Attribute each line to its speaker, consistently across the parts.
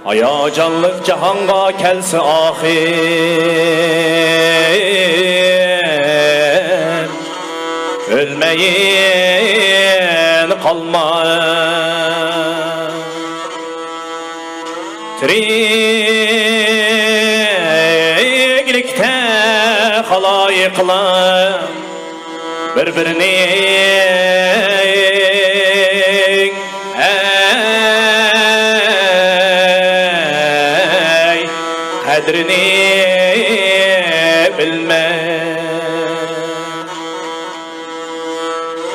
Speaker 1: Aya canlık cahanga kelsi ahir, ölmeyin kalma. Tiriklikte halayıklar birbirinin kadrini bilmez.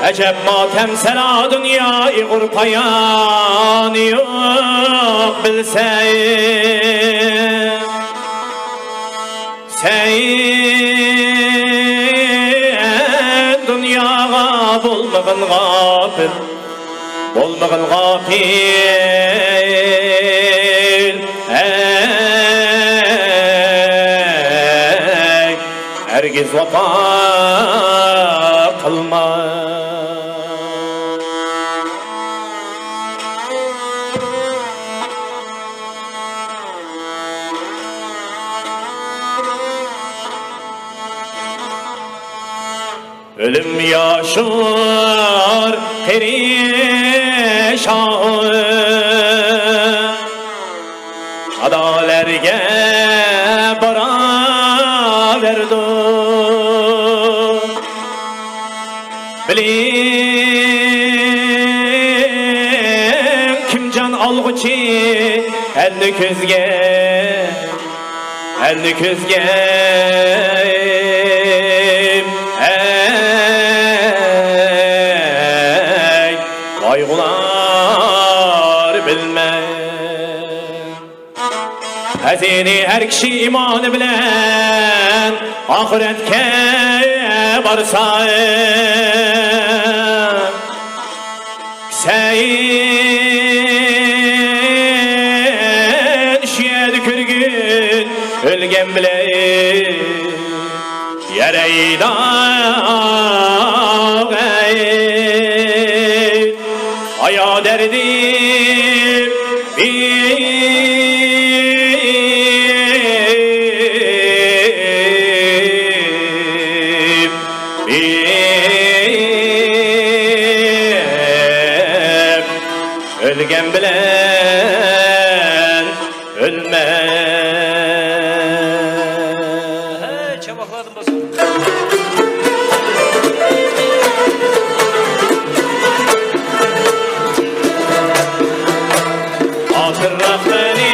Speaker 1: Acep matemsela dünyayı urpayan yok bilsen. Sen dünyaya bulmağın gafil, bulmağın gafil. Hergiz vafa kılma. Ölüm yaşar perişan, adalerge bara verdi. Bilin kim can algıcı elini közge Kaygılar bilmez. Hazini her kişi imanı bilen ahiretke varsa, sen şiye dükürgün ölgen bile yere dağ aya derdim ölgen bilen ölmez.
Speaker 2: Çabakladım basın.
Speaker 1: Hatırlat beni,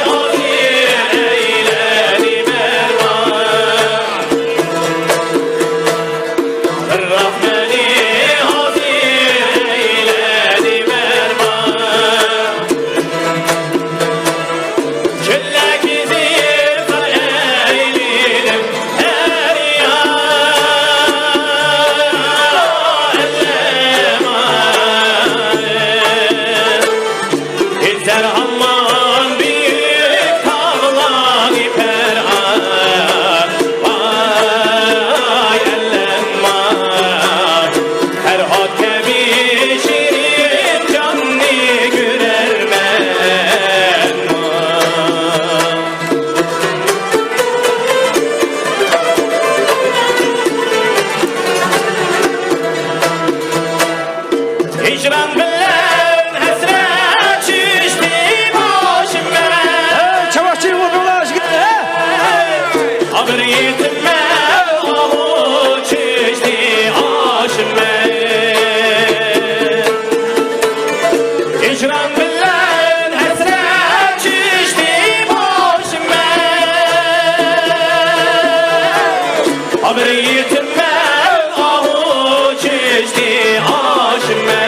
Speaker 1: hasir eyledi mervan. Hatırlat beni, hasir eyledi mervan. Küllek izim eyledim her İzler hamman büyük tağlar iper ağır. Vay ellem vay. Her hat kebişirin canlı gürermen vay. Hicran bilen hasret çüştü başıma.
Speaker 2: Çabakçıyım o kadar aşkı.
Speaker 1: Haber yetinme ahu çüştü aşıma. Hicran bilen hasret çüştü başıma. Haber yetinme ahu çüştü aşıma.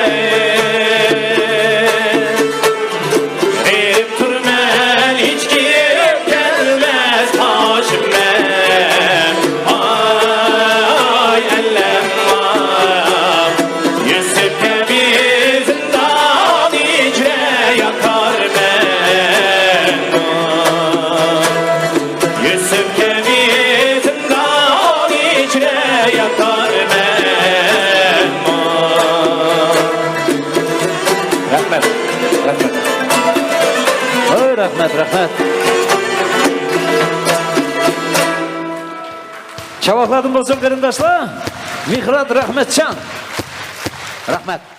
Speaker 1: Verip durmen hiç kim gelmez taşıma. Ay ellem var. Yusuf gibi zindan icre yakar ben. Yusuf gibi zindan icre yakar ben. Rahmet, rahmet.
Speaker 2: Oy, rahmet, rahmet. Çavakladım olsun karındaşlar. Mihrat Rahmetcan. Rahmet.